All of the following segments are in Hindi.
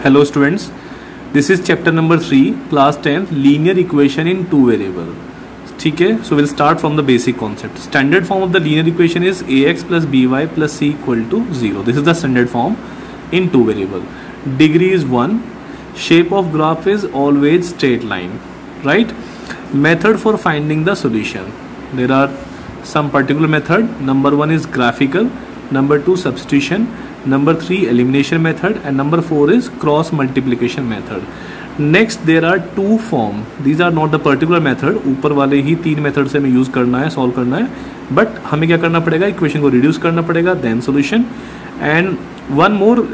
Hello students, this is chapter number 3 class 10th linear equation in two variable. ठीक है, so we'll start from the basic concept. Standard form of the linear equation is ax plus by plus c equal to 0. This is the standard form in two variable. Degree is 1. Shape of graph is always straight line, right? Method for finding the solution. There are some particular method. Number 1 is graphical, number 2 substitution, number 3 elimination method, and number 4 is cross multiplication method. Next there are two form. These are not the particular method. ऊपर वाले ही तीन मेथड से हमें यूज करना है, सॉल्व करना है, बट हमें क्या करना पड़ेगा, इक्वेशन को रिड्यूस करना पड़ेगा, then solution. And one more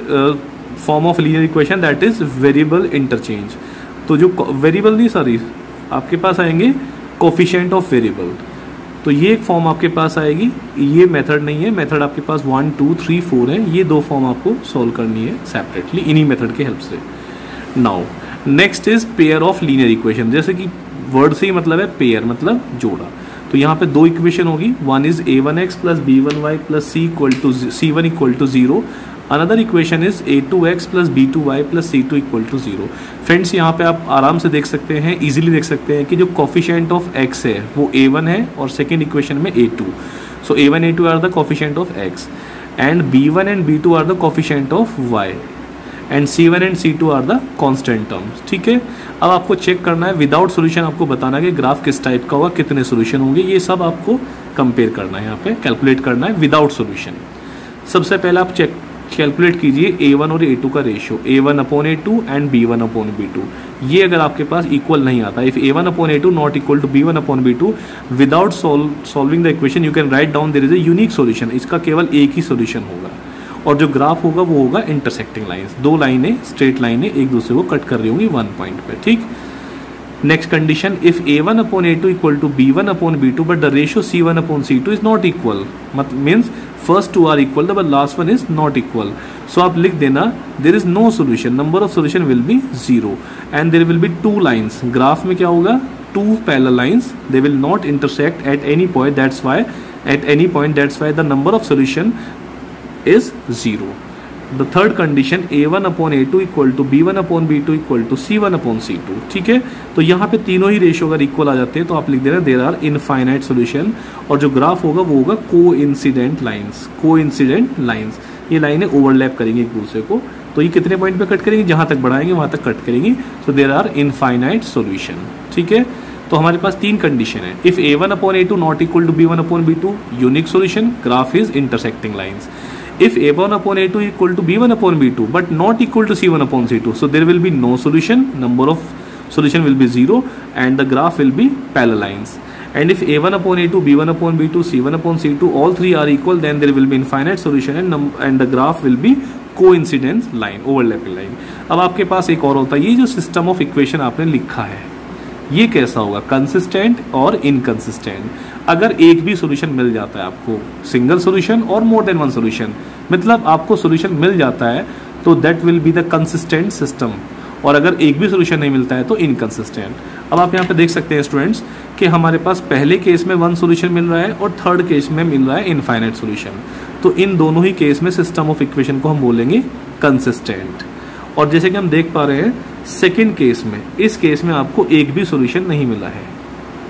form of linear equation that is variable interchange. तो जो वेरिएबल नहीं, सॉरी, आपके पास आएंगे कोफिशिएंट ऑफ वेरिएबल. तो ये एक फॉर्म आपके पास आएगी. ये मेथड नहीं है, मेथड आपके पास 1 2 3 4 है. ये दो फॉर्म आपको सॉल्व करनी है सेपरेटली इन्हीं मेथड के हेल्प से. Now next is pair of linear equation. जैसे कि वर्ड से ही मतलब है पेयर, मतलब जोड़ा. तो यहाँ पे दो इक्वेशन होगी. One is a1x plus b1y plus c1 equal to 0. Another equation is a2x plus b2y plus c2 equal to 0. Friends, यहाँ पे आप आराम से देख सकते हैं, इजीली देख सकते हैं कि जो कोफिशिएंट ऑफ x है वो a1 है और सेकेंड इक्वेशन में a2. So a1 a2 are the coefficient of x and b1 and b2 are the coefficient of y and c1 and c2 are the constant terms. ठीक है, अब आपको चेक करना है विदाउट सॉल्यूशन. आपको बताना है कि ग्राफ किस टाइप का होगा, कितने सॉल्यूशन होंगे, ये सब आपको कंपेयर करना है, यहाँ पे कैलकुलेट करना है विदाउट सॉल्यूशन. सबसे पहले आप कैलकुलेट कीजिए a1 और a2 का ratio, a1 upon a2 and b1 upon b2. ये अगर आपके पास इक्वल नहीं आता, if a1 upon a2 not equal to b1 upon b2, without solving the equation you can write down there is a unique solution. इसका केवल एक ही सॉल्यूशन होगा और जो ग्राफ होगा वो होगा इंटरसेक्टिंग लाइंस. दो लाइनें, स्ट्रेट लाइनें एक दूसरे को कट कर रही होंगी वन पॉइंट पे. ठीक. Next condition, if a1 upon a2 equal to b1 upon b2 but the ratio c1 upon c2 is not equal, means first two are equal but last one is not equal. So आप लिख देना there is no solution, number of solution will be 0 and there will be two lines. Graph में क्या होगा, two parallel lines, they will not intersect at any point, that's why the number of solution is 0. The third condition, a1 upon a2 equal to b1 upon b2 equal to c1 upon c2. ठीक है, तो यहाँ पे तीनों ही रेशियो अगर इक्वल आ जाते हैं तो आप लिख देना देयर आर इनफाइनाइट सॉल्यूशन. और जो ग्राफ होगा वो होगा कोइंसिडेंट लाइंस. ये लाइनें ओवरलैप करेंगी एक दूसरे को. तो ये कितने पॉइंट पे कट करेंगे, जहां तक बढ़ाएंगे वहां तक कट करेंगी. So there are infinite solution. ठीक है, तो हमारे पास तीन कंडीशन है. If a1 upon a2 not equal to b1 upon b2, unique solution, graph is intersecting lines. If a1 upon a2 equal to b1 upon b2 but not equal to c1 upon c2, so there will be no solution, number of solution will be 0 and the graph will be parallel lines. And if a1 upon a2, b1 upon b2, c1 upon c2 all three are equal, then there will be infinite solution and the graph will be coincidence line, overlapping line. अब आपके पास एक और होता है, ये जो सिस्टम ऑफ इक्वेशन आपने लिखा है ये कैसा होगा, कंसिस्टेंट और इनकंसिस्टेंट. अगर एक भी सॉल्यूशन मिल जाता है आपको, सिंगल सॉल्यूशन और मोर देन वन सॉल्यूशन, मतलब आपको सॉल्यूशन मिल जाता है तो that will be the consistent system. और अगर एक भी सॉल्यूशन नहीं मिलता है तो इनकंसिस्टेंट. अब आप यहाँ पे देख सकते हैं स्टूडेंट्स कि हमारे पास पहले केस में वन सॉल्यूशन मिल रहा है और थर्ड केस में मिल रहा है इनफाइनाइट सॉल्यूशन. तो इन दोनों ही केस में सिस्टम ऑफ इक्वेशन को हम बोलेंगे कंसिस्टेंट. और जैसे कि हम देख पा रहे हैं सेकेंड केस में, इस केस में आपको एक भी सॉल्यूशन नहीं मिला है,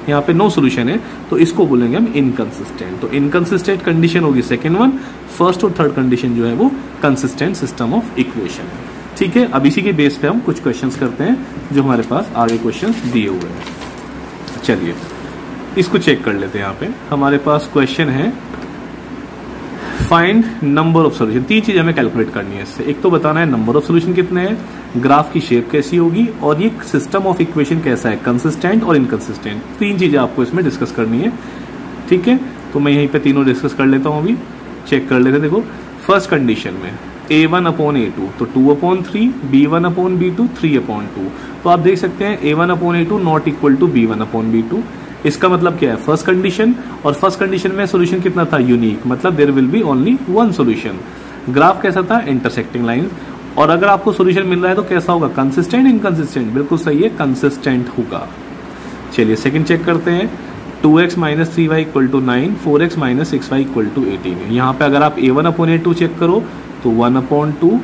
यहाँ पे नो सॉल्यूशन है, तो इसको बोलेंगे हम इनकंसिस्टेंट. तो इनकंसिस्टेंट कंडीशन होगी सेकेंड वन. फर्स्ट और थर्ड कंडीशन जो है वो कंसिस्टेंट सिस्टम ऑफ इक्वेशन है. ठीक है, अब इसी के बेस पे हम कुछ क्वेश्चंस करते हैं जो हमारे पास आगे क्वेश्चंस दिए हुए हैं. चलिए इसको चेक कर लेते हैं. यहाँ पे हमारे पास क्वेश्चन है फाइंड नंबर ऑफ सोल्यूशन. तीन चीज हमें कैलकुलेट करनी है इससे. एक तो बताना है नंबर ऑफ सोल्यूशन कितने हैं, ग्राफ की शेप कैसी होगी, और ये सिस्टम ऑफ इक्वेशन कैसा है, कंसिस्टेंट और इनकंसिस्टेंट. तीन चीजें आपको इसमें डिस्कस करनी है. ठीक है, तो मैं यहीं पे तीनों डिस्कस कर लेता हूं. अभी चेक कर लेते हैं. देखो फर्स्ट कंडीशन में a1 अपॉन a2 तो 2 upon 3, b1 upon b2 3 upon 2. तो आप देख सकते हैं a1 upon a2 not equal to b1 upon b2. इसका मतलब क्या है, फर्स्ट कंडीशन, और फर्स्ट कंडीशन में सॉल्यूशन कितना था, यूनिक, मतलब there will be only one solution. Graph कैसा था, इंटरसेक्टिंग लाइन. और अगर आपको सॉल्यूशन मिल रहा है तो कैसा होगा, कंसिस्टेंट, इनकंसिस्टेंट. बिल्कुल सही है, कंसिस्टेंट होगा. चलिए सेकंड चेक करते हैं. 2x minus 3y equal to 9, 4x minus 6y equal to 18. यहाँ पे अगर आप a1 अपॉन a2 चेक करो तो 1 upon 2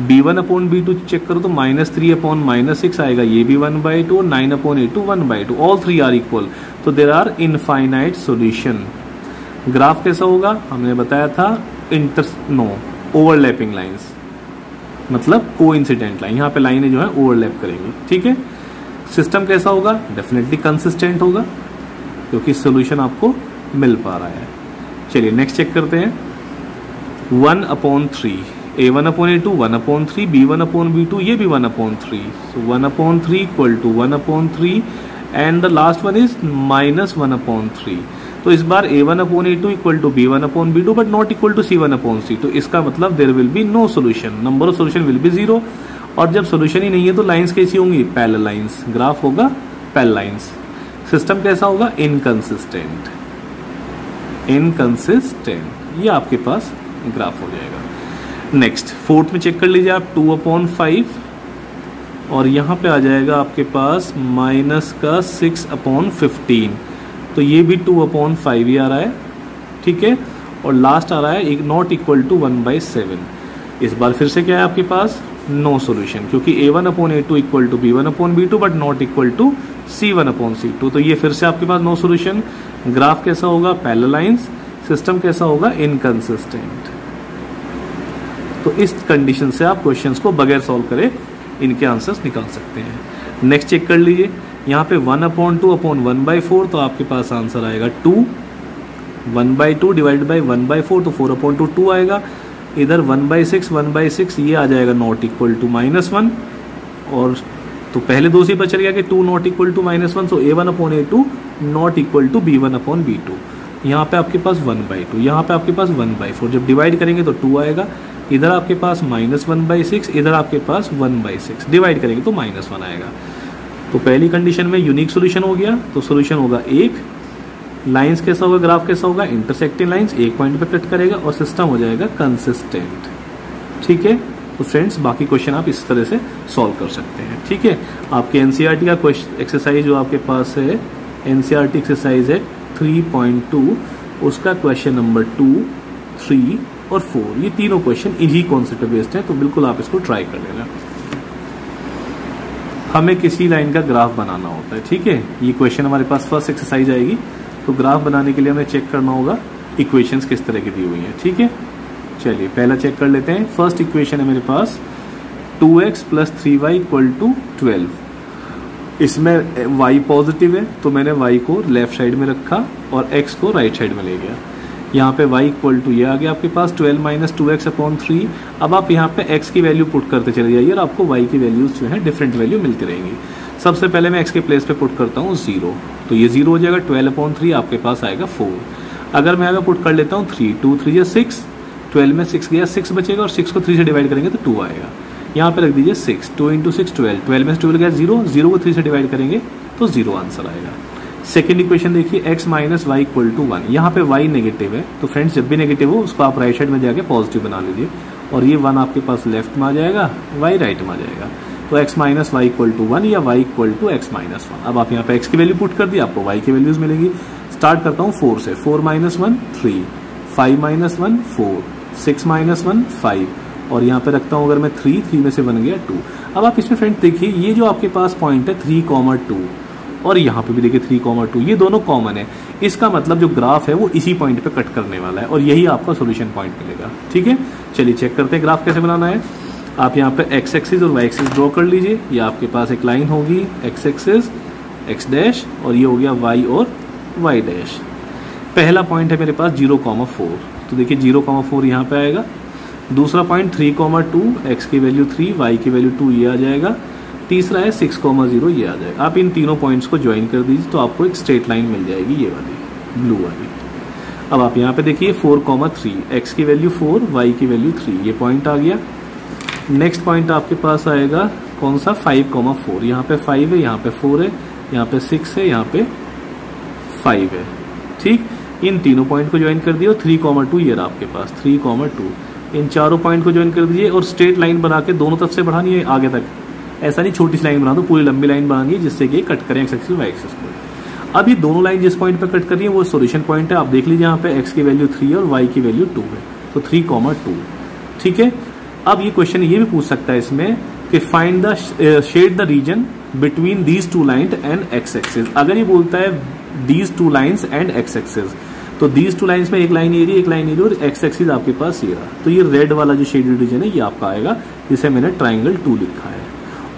b1 upon b2 check करो तो -3 अपॉन -6 आएगा, ये भी 1/2 और 9 upon a2 1/2, all three are equal, तो there are infinite solution. Graph कैसा होगा हमने बताया था, ओवरलैपिंग लाइंस, मतलब कोइंसिडेंट लाइन, यहाँ पे लाइनें जो है ओवरलैप करेंगी, ठीक है। सिस्टम कैसा होगा, डेफिनेटली कंसिस्टेंट होगा क्योंकि सॉल्यूशन आपको मिल पा रहा है। चलिए नेक्स्ट चेक करते हैं, 1/3, a1 upon a2 1/3, b1 upon b2 ये भी 1/3, so 1/3 equal to 1/3 and the last one is -1/3। तो इस बार a1 upon a2 equal to b1 upon b2 but not equal to c1 upon c, तो इसका मतलब there will be no solution, number of solution will be 0। और जब सोल्यूशन ही नहीं है तो लाइंस कैसी होंगी, पैरेलल लाइंस, ग्राफ होगा पैरेलल लाइंस। सिस्टम कैसा होगा, इनकंसिस्टेंट, ये आपके पास ग्राफ हो जाएगा। नेक्स्ट फोर्थ में चेक कर लीजिए आप, 2/5 और यहाँ पे आ जाएगा आपके पास -6/15, तो ये भी 2/5 ही आ रहा है, ठीक है। और लास्ट आ रहा है नॉट इक्वल टू 1/7। इस बार फिर से क्या है आपके पास, नो सॉल्यूशन, क्योंकि a1 upon a2 equal to b1 upon b2 but not equal to c1 upon c2, तो ये फिर से आपके पास नो सॉल्यूशन। ग्राफ कैसा होगा, पैरेलल लाइंस। सिस्टम कैसा होगा, इनकंसिस्टेंट। तो इस कंडीशन से आप क्वेश्चंस को बगैर सॉल्व करे इनके आंसर्स निकाल सकते हैं। नेक्स्ट चेक कर लीजिए, यहाँ पे 1/2 अपॉन 1/4, तो आपके पास आंसर आएगा 2, 1/2 डिवाइड बाई 1/4 तो 4/2 2 आएगा। इधर 1/6 ये आ जाएगा नॉट इक्वल टू -1, और तो पहले दो से बच गया कि 2 not equal to -1, so a1 upon a2 not equal to b1 upon b2। यहाँ पे आपके पास 1/2, यहाँ पे आपके पास 1/4, जब डिवाइड करेंगे तो 2 आएगा। इधर आपके पास -1/6, इधर आपके पास 1/6, डिवाइड करेंगे तो -1 आएगा। तो पहली कंडीशन में यूनिक सोल्यूशन हो गया, तो सोल्यूशन होगा 1। लाइंस कैसा होगा, ग्राफ कैसा होगा, इंटरसेक्टिंग लाइंस, एक पॉइंट पे कट करेगा और सिस्टम हो जाएगा कंसिस्टेंट, ठीक है। तो फ्रेंड्स बाकी क्वेश्चन आप इस तरह से सॉल्व कर सकते हैं, ठीक है। आपके एनसीईआरटी का क्वेश्चन एक्सरसाइज जो आपके पास है, एनसीईआरटी एक्सरसाइज है 3.2, उसका क्वेश्चन नंबर 2, 3 और 4, ये तीनों क्वेश्चन इन्हीं कॉन्सेप्ट पे बेस्ड है, तो बिल्कुल आप इसको ट्राई कर लेना। हमें किसी लाइन का ग्राफ बनाना होता है, ठीक है। ये क्वेश्चन हमारे पास फर्स्ट एक्सरसाइज आएगी, तो ग्राफ बनाने के लिए हमें चेक करना होगा इक्वेशंस किस तरह की दी हुई हैं, ठीक है। चलिए पहला चेक कर लेते हैं। फर्स्ट इक्वेशन है मेरे पास 2x + 3y = 12। इसमें y पॉजिटिव है तो मैंने y को लेफ्ट साइड में रखा और x को राइट साइड में ले गया। यहाँ पे y = ये आ गया आपके पास 12 - 2x/3। अब आप यहाँ पे x की वैल्यू पुट करते चले जाइए और आपको y की वैल्यूज जो है डिफरेंट वैल्यू मिलती रहेंगी। सबसे पहले मैं x के प्लेस पे पुट करता हूँ 0, तो ये 0 हो जाएगा। 12/3 आपके पास आएगा 4। अगर मैं अगर पुट कर लेता हूँ 3, 2 3 या 6, 12 में 6 गया 6 बचेगा और 6 को 3 से डिवाइड करेंगे तो 2 आएगा। यहाँ पे रख दीजिए 6, 2 × 6 12, 12 में 12 गया 0, 0 को 3 से डिवाइड करेंगे तो 0 आंसर आएगा। सेकेंड इक्वेशन देखिए x - y = 1। यहाँ पे y नेगेटिव है, तो फ्रेंड्स जब भी नेगेटिव हो उसको आप राइट साइड में जाके पॉजिटिव बना लीजिए और ये 1 आपके पास लेफ्ट में आ जाएगा, y राइट में आ जाएगा। तो x - y = 1 या y = x - 1। अब आप यहाँ पे x की वैल्यू पुट कर दी, आपको y की वैल्यूज मिलेगी। स्टार्ट करता हूँ 4 से, 4 - 1 3, 5 - 1 4, 6 - 1 5 और यहाँ पे रखता हूँ अगर मैं 3 में से बन गया 2। अब आप इसमें फ्रेंड देखिए ये जो आपके पास पॉइंट है 3,2 और यहाँ पे भी देखिए 3,2, ये दोनों कॉमन है। इसका मतलब जो ग्राफ है वो इसी पॉइंट पे कट करने वाला है और यही आपका सॉल्यूशन पॉइंट मिलेगा, ठीक है। चलिए चेक करते हैं ग्राफ कैसे बनाना है। आप यहाँ पे x एक्सिस और y एक्सिस ड्रॉ कर लीजिए। ये आपके पास एक लाइन होगी x एक्सिस x डैश और ये हो गया y और y डैश। पहला पॉइंट है मेरे पास 0,4, तो देखिए 0,4 यहाँ पे आएगा। दूसरा पॉइंट 3,2, x की वैल्यू 3, y की वैल्यू 2, ये आ जाएगा। तीसरा है 6,0, ये आ जाएगा। आप इन तीनों पॉइंट्स को ज्वाइन कर दीजिए तो आपको एक स्ट्रेट लाइन मिल जाएगी, ये वाली ब्लू वाली। अब आप यहाँ पे देखिए 4,3, x की वैल्यू 4, y की वैल्यू 3, ये पॉइंट आ गया। नेक्स्ट पॉइंट आपके पास आएगा कौन सा, 5,4। यहाँ पे 5 है, यहाँ पे 4 है, यहाँ पे 6 है, यहाँ पे 5 है, ठीक। इन तीनों पॉइंट को ज्वाइन कर दिए और 3,2 ये रहा आपके पास 3,2। इन चारों पॉइंट को ज्वाइन कर दीजिए और स्ट्रेट लाइन बना के दोनों तरफ से बढ़ानी है आगे तक। ऐसा नहीं छोटी सी लाइन बना दो, पूरी लंबी लाइन बनानी है जिससे कि कट करें x एक्सिस y एक्सिस को। अब ये दोनों लाइन जिस पॉइंट पे कट कर रही है वो सॉल्यूशन पॉइंट है। आप देख लीजिए यहाँ पे x की वैल्यू 3 और y की वैल्यू 2 है, तो 3,2, ठीक है। अब ये क्वेश्चन ये भी पूछ सकता है इसमें कि find the shade the region between these two line and x axis. अगर ये बोलता है these two lines and x axis, तो दीज टू लाइन्स में एक लाइन एरिया एक लाइन एरिया और एक्स एक्सिस आपके पास ये रहा, तो ये रेड वाला जो शेडेड रीजन है ये आपका आएगा, जिसे मैंने ट्राइंगल 2 लिखा है।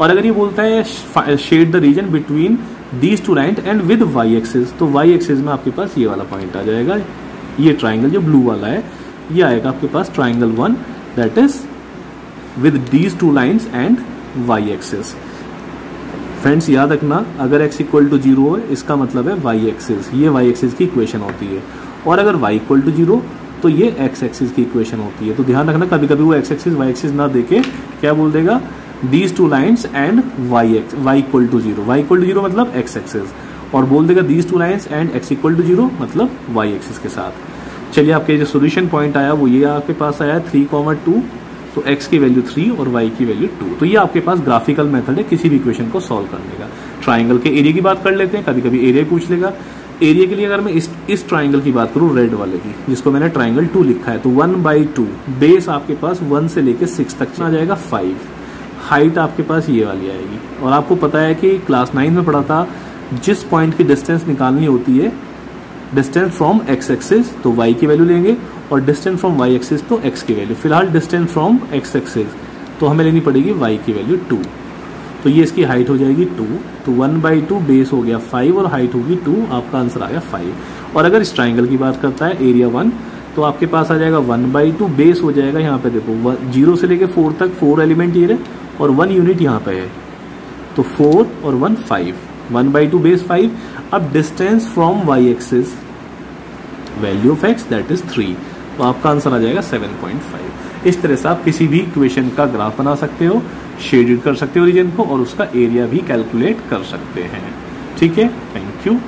और अगर ये बोलता है shade the region between these two line and with y axis, तो वाई एक्सिस में आपके पास ये वाला पॉइंट आ जाएगा, ये ट्राइंगल जो ब्लू वाला है ये आएगा आपके पास triangle 1 that is with these two lines and Y axis. Friends याद रखना, अगर x इक्वल टू 0 है इसका मतलब है वाई एक्सिस, ये वाई एक्सिस की इक्वेशन होती है, और अगर y इक्वल टू 0 तो ये x एक्सिस की इक्वेशन होती है। तो ध्यान रखना, कभी कभी वो x एक्सिस y एक्सिस ना देके क्या बोल देगा, these two lines and y equal to 0, y equal to 0 मतलब x एक्सिस, और बोल देगा these two lines and x equal to 0 मतलब y एक्सिस के साथ। चलिए आपके जो सोल्यूशन पॉइंट आया वो ये आपके पास आया 3,2, तो x की वैल्यू 3 और y की वैल्यू 2। तो ये आपके पास ग्राफिकल मेथड है किसी भी इक्वेशन को सॉल्व करने का। ट्राइंगल के एरिया की बात कर लेते हैं, कभी कभी एरिया पूछ लेगा। एरिया के लिए अगर मैं इस ट्राइंगल की बात करूं, रेड वाले की, जिसको मैंने ट्राइंगल 2 लिखा है, तो 1/2 बेस आपके पास 1 से लेके 6 तक आ जाएगा 5, हाइट आपके पास ये वाली आएगी। और आपको पता है कि क्लास 9 में पढ़ा था, जिस पॉइंट की डिस्टेंस निकालनी होती है, डिस्टेंस फ्रॉम एक्स एक्सिस तो y की वैल्यू लेंगे, और डिस्टेंस फ्रॉम y एक्सिस तो x की वैल्यू। फिलहाल डिस्टेंस फ्रॉम x एक्सिस तो हमें लेनी पड़ेगी y की वैल्यू 2, तो ये इसकी हाइट हो जाएगी 2, तो 1/2 बेस हो गया 5 और हाइट होगी 2, आपका आंसर आ गया 5। और अगर इस ट्राइंगल की बात करता है एरिया 1, तो आपके पास आ जाएगा 1/2 बेस हो जाएगा, यहाँ पे देखो 0 से लेके 4 तक 4 एलिमेंट ये रहे और 1 यूनिट यहाँ पे है, तो 4 और 1 5, 1/2 बेस 5। अब distance from y axis value of x that is 3, तो आपका आंसर आ जाएगा 7.5। इस तरह से आप किसी भी इक्वेशन का ग्राफ बना सकते हो, शेडेड कर सकते हो रीजन को, और उसका एरिया भी कैलकुलेट कर सकते हैं। ठीक है, थैंक यू।